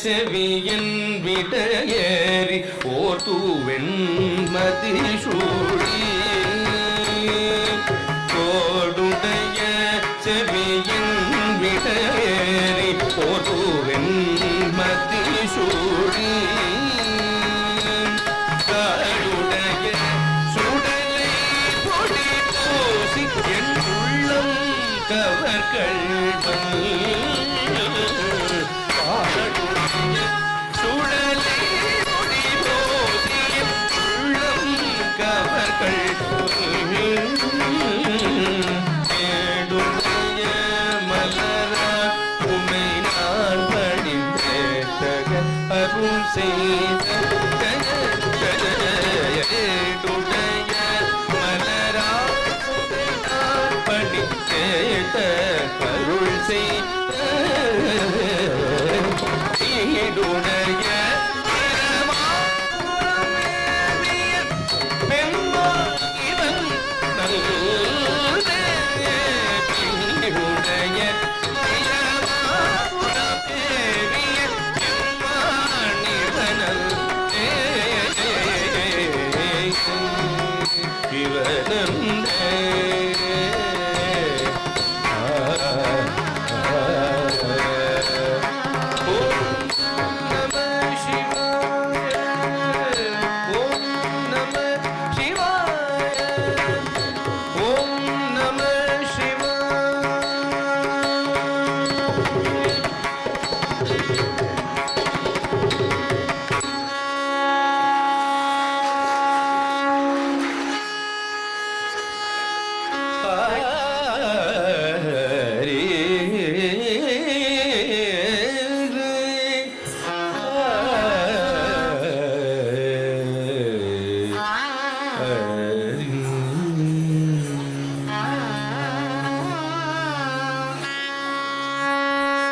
செவியன் விடையேறி ஓர் தூவெண் மதிசூடி கோடுடைய செவியன் விடையேறி ஓர் தூவெண் மதிசூடி காடுடைய சுடலை பொடி பூசி என் உள்ளம் கவர்கள்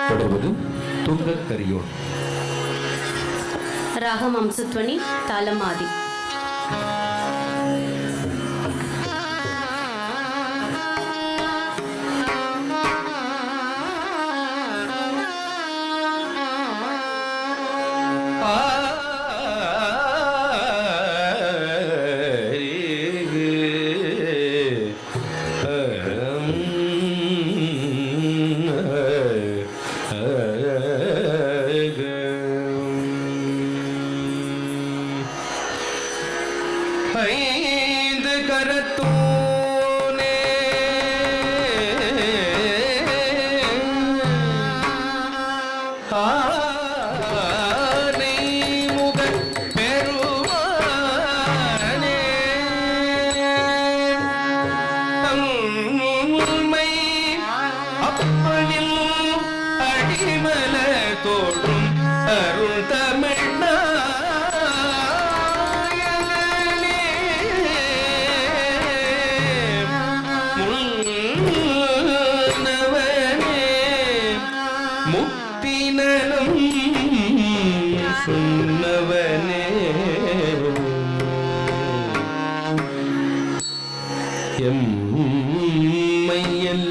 தொடர்வது துங்கக்கரியோன். ராகம் அம்சத்வனி, தாளம் ஆதி. ஐந்து கரத்தோனே ஆனை முக பெருமானே உண்மை அப்பனில் அடிமல தோடும் அருள் தமிழ்நா முக்தினலும் சொன்னவனே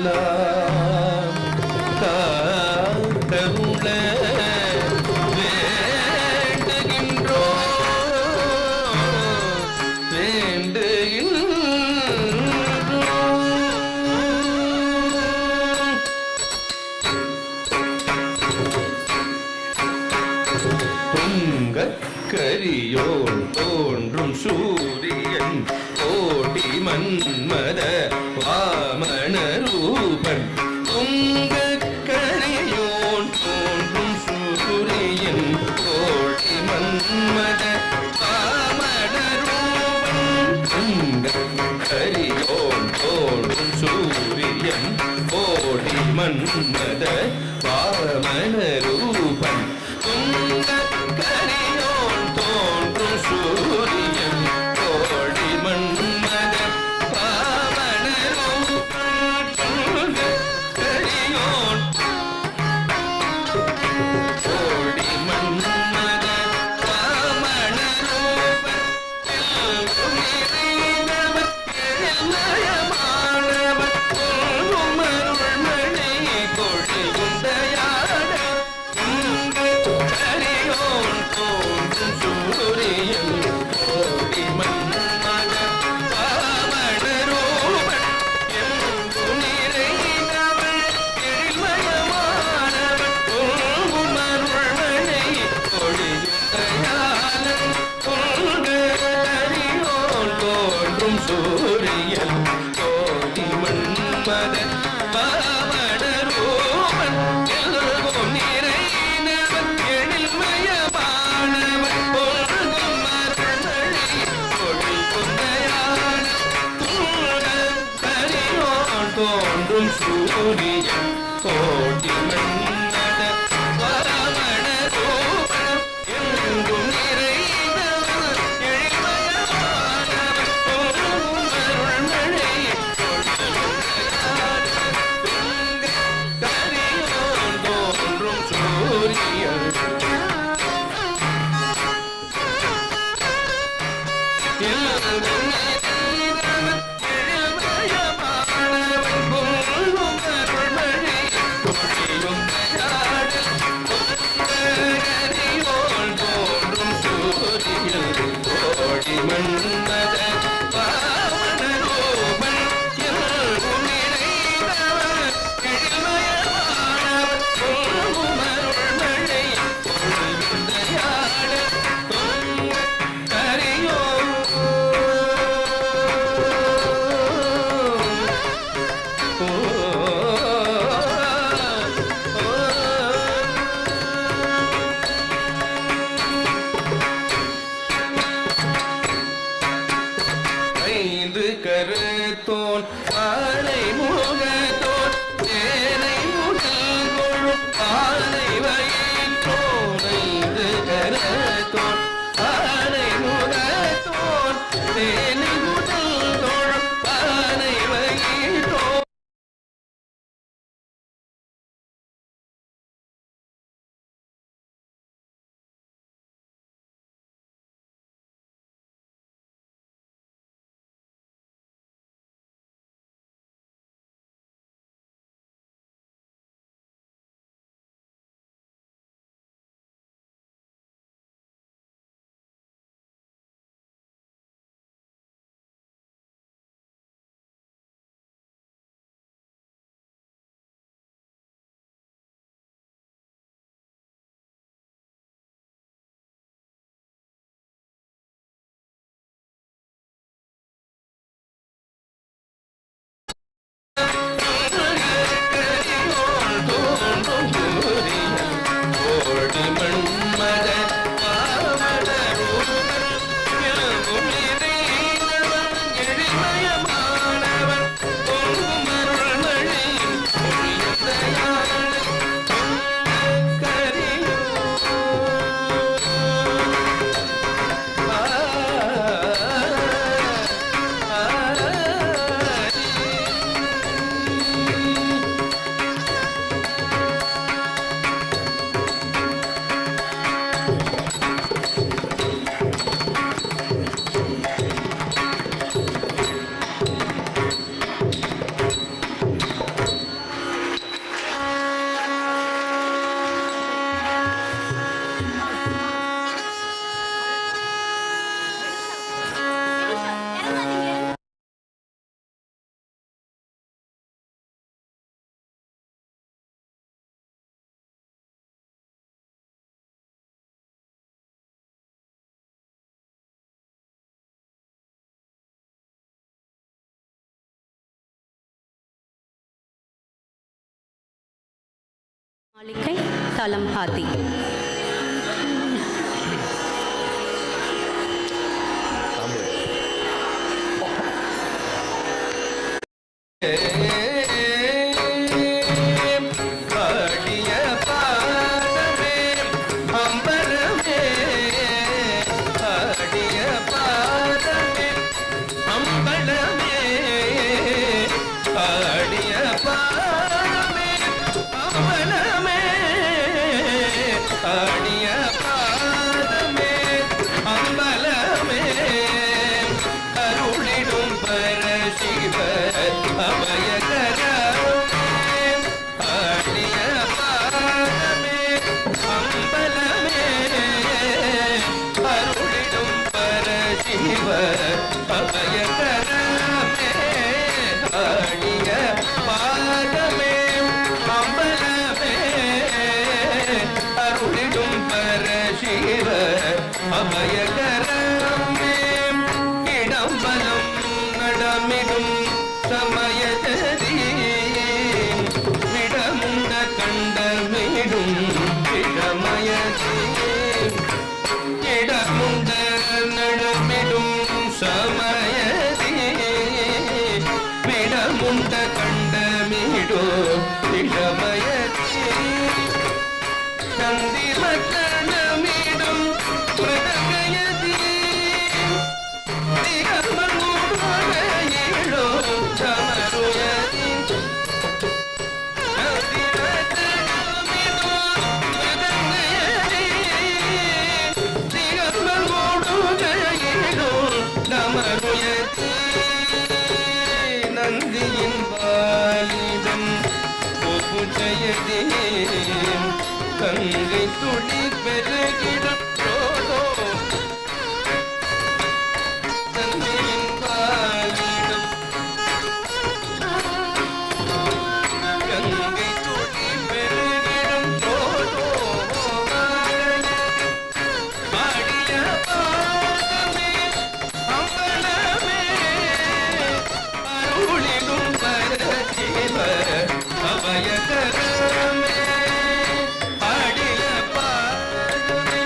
எம்மையெல்லாம் காத்தருள வேண்டுகின்றோ கரியோன் தோன்றும் சூரியன் கோடி மன்மத வாமன ரூபன். கரியோன் தோன்றும் சூரியன் கோடி மன்மத வாமன ரூபன். கரியோன் தோன்றும் சூரியன் கோடி மன்மத வாமன ரூபன். கரியோன் தோன்றும் சூரியன் கோடி மன்மத பாவன ரூபன். கரியோன் கோடி மன்மத பாவன ரூபன். எழில்மயமானவன் கொள்ளும் அருள்மழை கொள்ளுந்தையாட. கரியோன் தோன்றும் சூரியன் கோடி மன்மத பாவன ரூபன். எங்கும் நிறைந்தவன் எழில்மயமானவன் கொள்ளும் அருள்மழை கொள்ளுந்தையாளன். கரியோன் தோன்றும் சூரியன் கோடி மன்மத பாவன ரூபன். எங்கும் நிறைந்தவன் எழில்மயமானவன் கொள்ளும் அருள்மழை கொள்ளுந்தையாளன். கரியோன் தோன்றும் சூரியன் கோடி மன்மத பாவன ரூபன். எங்கும் நிறைந்தவன் எழில்மயமானவன் கொள்ளும் அருள்மழை கொள்ளுந்தையாளன். கரியோன் தோன்றும் சூரியன் எங்கும் நிறைந்தவன் எழில்மயமானவன் கொள்ளும் அருள்மழை கொள்ளுந்தையாளன். கரியோன் தோன்றும் சூரியன் கோடி மன்மத பாவன ரூபன். எங்கும் நிறைந்தவன் எழில்மயமானவன் கொள்ளும் அருள்மழை கொள்ளுந்தையாளன். கரியோன் ஐந்து கருத்தோன் ஆனை மாளிகை தாளம் ஆதி. பாடிய பாதமே அம்பலமே, பாடிய பாதமே அம்பலமே, பாடிய பாதமே அம்பலமே, பாடிய பாதமே அம்பலமே, அருளிடும் பரசிவ அபயகரமே, பாடிய பாதமே அம்பலமே, அருளிடும் பரசிவ அபயகரமே, பாடிய பாதமே அம்பலமே, அருளிடும் பரசிவ அபயகரமே, இடம்பலம் நடமிடும் சமயதீ விடமுண்ட கண்டமிடும் விஷமயதீ, இடமுண்ட நடமிடும் சமயதீ விடமுண்ட கண்டமிடோ விஷமயதீ, சந்திமத்தனமிடும் பிரதகயதீ, திகமூடோ சமருயதீ, சந்திமத்தனமிடும் பிரதகயதீ, திகமூடோ நமருயதீ, நந்தியின் வாலிடம் புஜயதே, கங்கை துளி பெருகிடும் ரோதோ, நந்தியின் வாலிடம் கங்கை துளி பெருகிடும் ரோதோ, பாடிய பாதமே அம்பலமே, அருளிடும் பரசிவ அபயகரமே, பாடிய பாதமே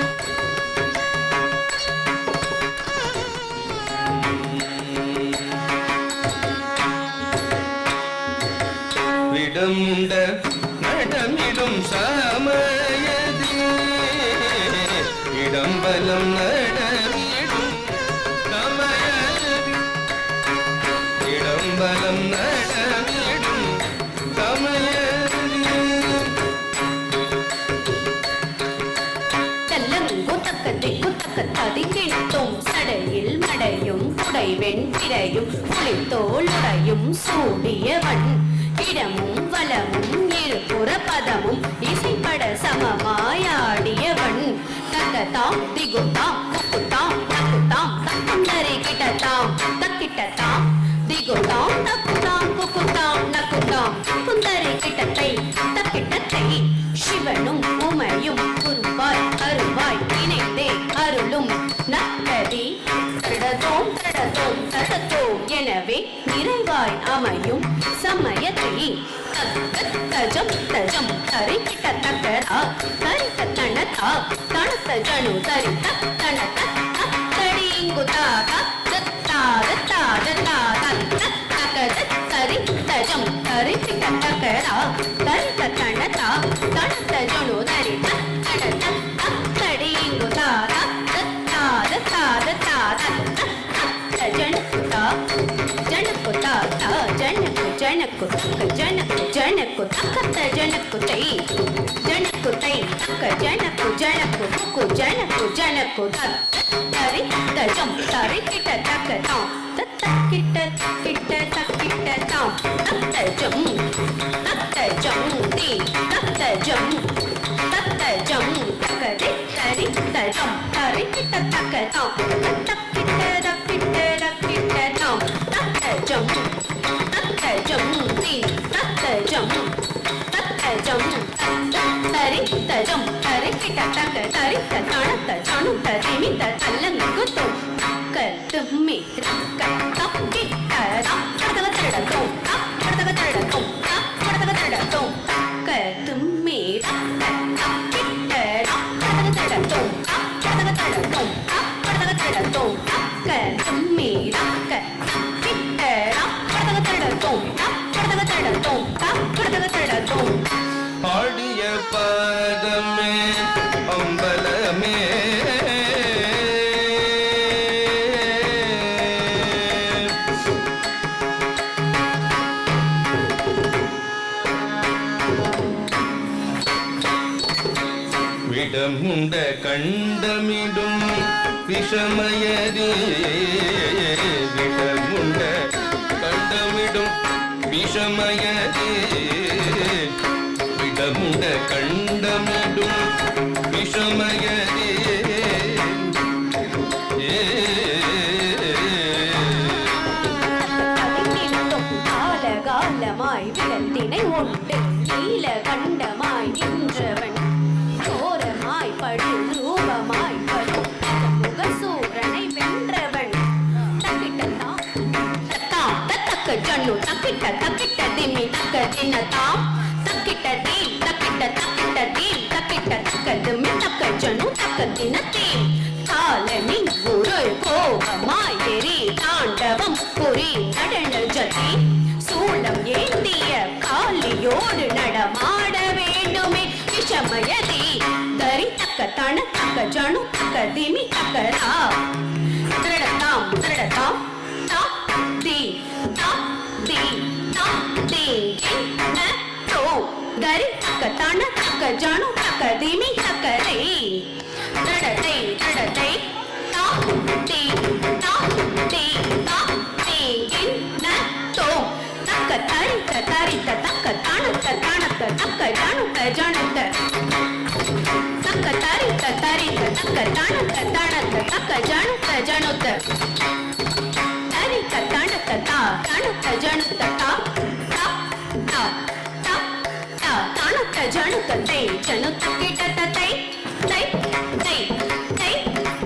விடமுண்ட நடமிடும் சமயதீ, இடம்பலம் நடமிடும் சமயதீ, இடம்பலம் நடமிடும் சமயதீ, தல்லங்கு தக்கத்தை குத்தக்கத்தாதி கிழித்தோம் சடையில் மடையும் குடைவெண் பிறையும் புலித்தோளுடையும் சூடியவன், இடமும் வலமும் இருபுற பதமும் இசைப்பட சமமாயாடியவன், தக்கத்தாம் திகுத்தாம் குக்குத்தாம் தக்குத்தாம் தக்குந்தரை கிட்டத்தாம் தக்கிட்டத்தாம், திகுத்தாம் தக்குத்தாம் குக்குத்தாம் நக்குத்தாம் குந்தரை கிட்டத்தை தக்கிட்டத்தை, சிவனும் உமையும் குருவாய் அருவாய் இணைந்தே அருளும் நக்கதி, தடதோம் தடதோம் தடதோம் எனவே நிறைவாய் அமையும் சமயத்தை, தக்கத் தஜம் தஜம் தரிக்கிட்ட தக்கரா தரிக்க தனதா தனத்த ஜனு தரித்த தனத தடிங்கு தாதா தத்தா தத்தா தத்தா தத்த தக்கத தரி தஜம் தரிக்கிட்ட தக்கரா தரிக்க தனதா தனத்த ஜனு தரித்த தனத தடிங்கு தாதா தத்தா தத்தா தத்தா தத்த ஜனகுதா ஜனகுதா ஜனகு ஜனகு ஜனகு ஜனகு தக்கத்த ஜனகுதை ஜனகுதை தக்க ஜனகு ஜனகு குக்கு ஜனகு ஜனகு தரி தஜம் தரி கிட்ட தக்கதாம் தத்த கிட்ட கிட்ட தக்கிட்ட தாம் தத்தஜம் தத்தஜம் தி தத்தஜம் தத்தஜம் தக்கதி தரி தஜம் தரி கிட்ட தக்கதாம் தக்கிட்ட தக்கிட்ட தக்கிட்ட தாம் தத்தஜம் தத்தஜம் தி தத்தஜம் தத்தஜம் தரி தஜம் தரி கிட்ட தக்க தரி தனத்த ஜனு தரிமி தல்லங்குதோ கத்தும்மி ரக்க தக்கிட்ட தாம் தடதக தடதோம் கத்தும்மி ரக்க தடதோம் தடதக தடதோம் ஆடிய பாதமே அம்பலமே விடமுண்ட கண்டமிடும் விஷமயதே விடமுண்ட கண்டமிடும் விஷமயதே விடமுண்ட கண்டமிடும் விஷமயதே காலகாலமாய் விடத்தினை ஒட்டு நீல கண்டமாய் நின்றவன் கோரமாய் படு ரூபமாய் வரும் முகசூரனை வென்றவன் தக்கிட்ட ஜன்னு தக்கிட்ட திம்மி தக்க தின்னதாம் தக்கிட்ட தீம் தக்கிட்ட தக்க திம்மி தக்க ஜன்னு தக்க தின்னதீம் காலனின் ஒரு கோபமாய் எரி தாண்டவம் புரி நடன ஜதி சூளம் ஏந்திய காலியோடு நடமாட வேண்டுமே விஷமயதி தரி தக்க தன தக்க ஜனு தக்க திமி தக்கரா திருடதாம் திருடதாம் தா தி தா தி தா தி ந தோ தரி தக்க தன தக்க ஜனு தக்க திமி தக்கரை திருடதை திருடதை தா தி தா தி தா தி ந தோ தக்க தரித்த தரித்த தக்க தனத்த தனத்த தக்க ஜனுத்த ஜனுத்த தக்க தரித்த தரித்த தக்க தனத்த தனத்த தக்க ஜனுத்த ஜனுத்த தரித்த தனத்த தா தனத்த ஜனுத்த தா தா தா தா தா தனத்த ஜனுத்த தை ஜனுத்த கிட்ட தை தை தை தை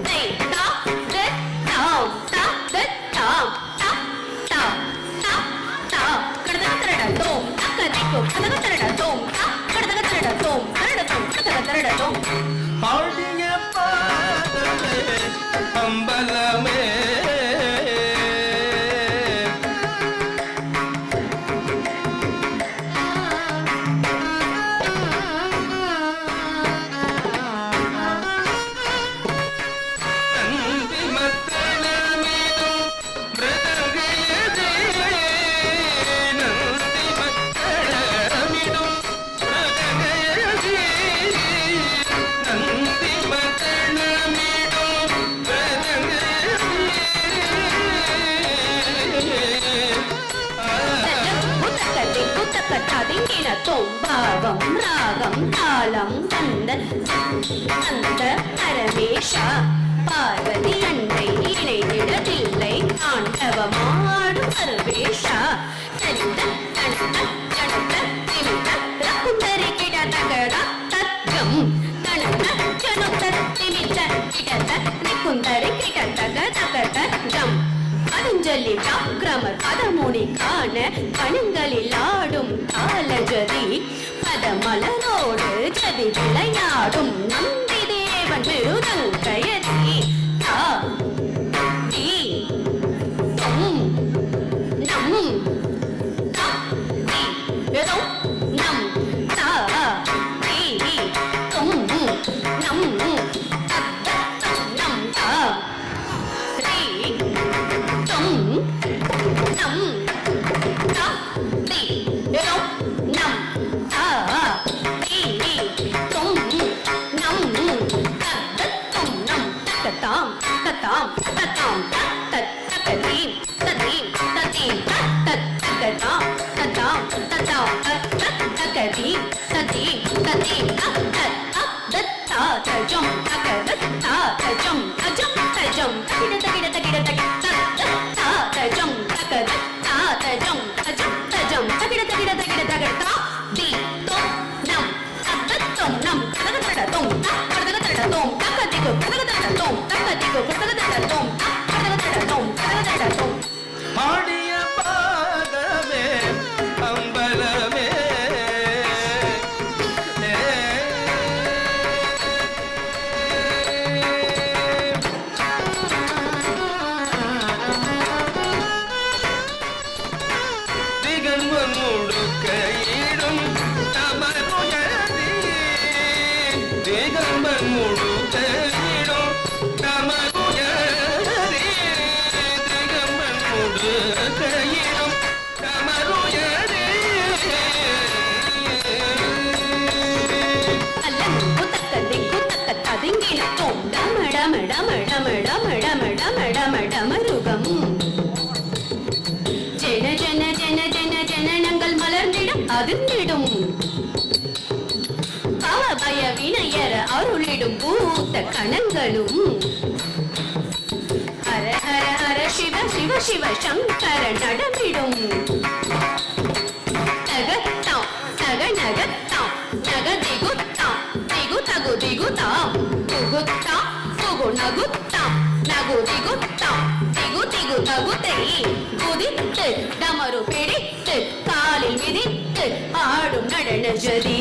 தை தா த தாம் தா த தாம் தா தா தா தா கடதக தரடதோம் தக்கதிக்கு கடதக தரடதோம் கடதக தரடதோம் தரடதோம் கடதக தரடதோம் ஆடிய பாதமே அம்பலமே பாவம் ராகம் தாளம் தந்த அந்த பரமேஷ பார்வதி அன்னை இணைந்திடவில்லை தாண்டவமாடும் பரமேஷா தனித்த தனத்த தனத்த திமித்த ரக்குந்தரி கிட தகட தத்கம் தனத்த ஜனுத்த திமித்த கிடத்த நிக்குந்தரி கிட தக தகத ஜம் பதஞ்சலி வியாக்கிரமர் பதமுனி காண கணுங்களில் ஆடும் காலஜதி பதமலரோடு ஜதி விளையாடும் நந்தி தேவன் விருதங்கயதி தா தி தொம் நம் தா தி தொம் நம் தா தி தொம் நம் தத்த நம் தா தி தொம் நம் தா தி தொம் நம் தா தி தொம் நம் தத்த தொம் நம் தத்தாம் தத்தாம் தத்தாம் தத் தக்கதீம் ததீம் ததீம் தத் தக்கதாம் தத்தாம் தத்தாம் தத் தக்கதீம் ததீம் ததீம் தத் தத்தா தஜம் தக்கதத்தா தஜம் தஜம் தஜம் தகிட தகிட தகிட தகிட தத்தா தஜம் தக்கதத்தா தஜம் தஜம் தஜம் தகிட தகிட தகிட தகிட தி தொம் நம் தத்தம் நம் தகதடதோம் தகதடதோம் தகதிகு தகதடதோம் தகதிகு தகதடதோம் தகதடதோம் தகதடதோம் ஆடிய பாதமே அம்பலமே அதிர்ந்திடும் பய வினையர அருளிடும் பூத்த கணங்களும் ஹர ஹர ஹர சிவ சிவ சிவ சங்கர நடமிடும் நகத்தாம் நக நகத்தாம் நக திகுத்தாம் திகு தகு திகுதாம் குகுத்தாம் குகு நகுத்தாம் நகு திகுத்தாம் திகு திகு தகுதை குதித்து டமரு பிடித்து காலில் மிதித்து ஆடும் நடன ஜதி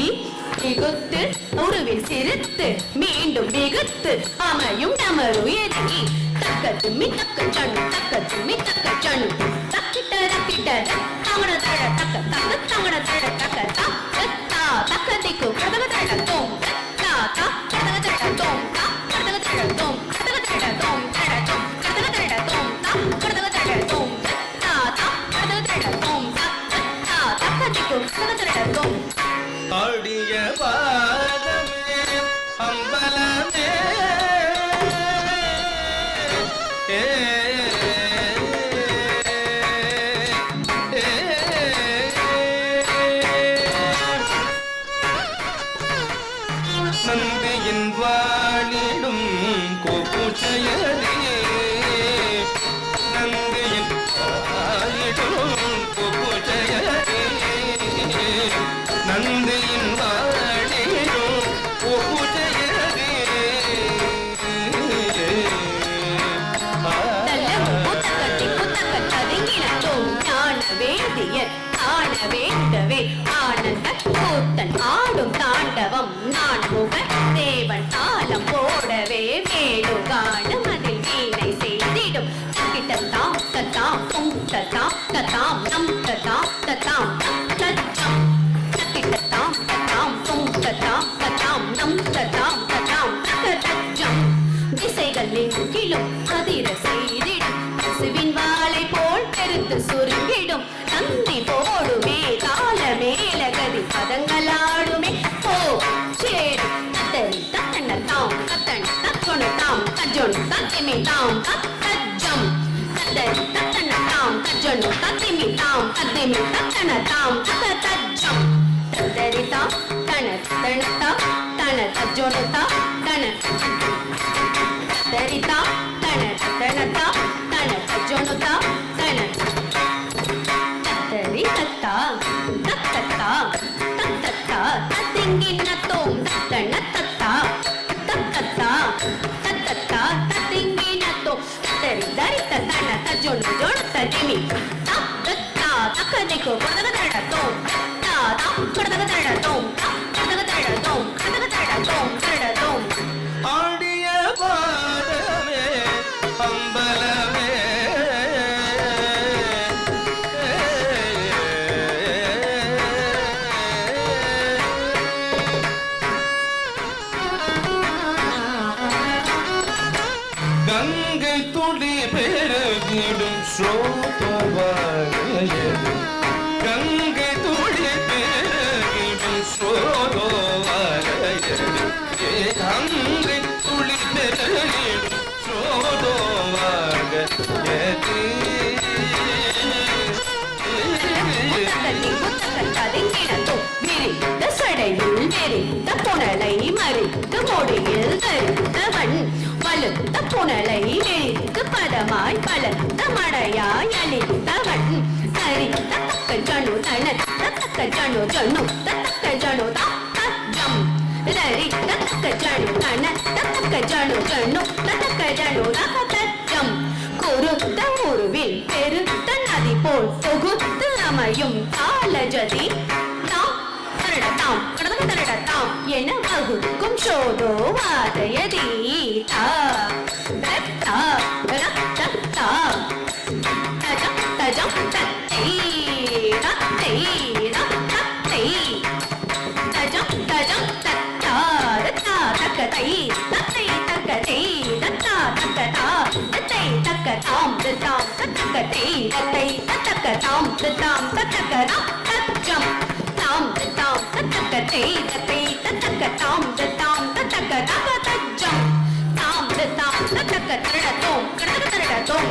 திகுத்து உருவில் சிரித்து மீண்டும் மிகுத்து அமையும் டமரு எதி தக்க தும்மி தக்க ஜனு தக்க தும்மி தக்க ஜனு தக்கிட்ட ரக்கிட்ட தமட தட தக்க தக்க தமட தட தக்க தா தக்க திக்கு கடக தட தோம் தா தா கடக தட தோம் தா கடக தட தோம் கடக தட தோம் தட தோம் கடக தட தோம் தா கடக தட தோம் தா தா கடக தட தோம் தா தா தக்க திக்கு கடக தட தோம் ஆடிய பாதமே அம்பலமே நந்தியின் வாழிடும் கோபுச்சயரே நந்தியின் வாழிடும் கோபுச்சயரே நந்தியின் வாழிடும் கோபுச்சயரே வேண்டவே ஆனந்த கூத்தன் ஆடும் தாண்டவம் நான் முக தேவன் தாளம் போடவே மேலும் காணும் அதில் வீணை செய்திடும் தக்கிட்டத்தாம் தத்தாம் தும் தத்தாம் தத்தாம் நம் தத்தாம் தத்தாம் தச்சம் தக்கிட்டத்தாம் தத்தாம் தும் தத்தாம் தத்தாம் நம் தத்தாம் தத்தாம் தச்சம் திசைகள் எங்கிலும் அதிர செய்திடும் பசுவின் வாளை போல் பெருத்து சுருங்கிடும் நந்தி போடுமே கால மேலகதி பதங்களாடுமே போ சேரு தத்தரி தத்தன தாம் தத்தன தத்தொனு தாம் தஜொனு தத்திமி தாம் தத்தஜம் தத்தரி தத்தன தாம் தஜொனு தத்திமி தாம் தத்திமி தத்தன தாம் தத்தஜம் தத்தரி தாம் தன தத்தன தாம் தன தஜொனு தாம் தன தத்தரி தாம் தன தத்தன தாம் தன தஜொனு தாம் தன தத்தரி தத்தா தத்தத்தா தத்தத்தா தத்திங்கின தோம் தத்தன தத்தா தத்தத்தா தத்தத்தா தத்திங்கின தோம் தத்தரி தரி தத்தன தஜொனு ஜொனு ததிமி தத்தத்தா தக்கதிக்கு கடக தட தோம் தத்தா கடக தட தோம் கடக தட தோம் கடக தட தோம் தட தோம் ஆடிய பாதமே அம்பலமே கங்கை துளி பெருகிடும் சோதோவாயது கங்கை துளி பெருகிடும் சோதோவாயது கங்கை துளி பெருகிடும் சோதோவாயது சடையுள் நெறித்த புனலை மறித்த மொழியில் தருத்தவன் வலுத்த புனலை நெறித்து பதமாய் பலத்த மடையாய் அழித்தவன் தரித்த தக்க ஜனு தனத்த தக்க ஜனு ஜனு தக்க ஜனு தம் லரித்த தக்க ஜனு தனத்த தக்க ஜனு ஜனு தக்க ஜனு தம் குருத்த உருவில் பெருத்த நதி போல் தொகுத்து அமையும் காலஜதி தாம் கடகதரடத்தாம் என வகுக்கும் சோதோ வாதயதி தத்தா ரத்தத்தா தஜம் தஜம் தத்தை தத்தை தத்தை தஜம் தஜம் தத்தா தத்தா தக்கதை தத்தை தக்கதை தத்தா தக்கதா தத்தை தக்கதாம் தத்தாம் தக்கதை தத்தை தக்கதாம் தத்தாம் தக்கதாம் தஜம் தாம் தத்தாம் தத்தக்கதை தத்தை தத்தக்கதாம் தத்தாம் தத்தக்கதா தஜம் தாம் தத்தாம் தத்தக்க தரடத்தோம் கடக தரடத்தோம்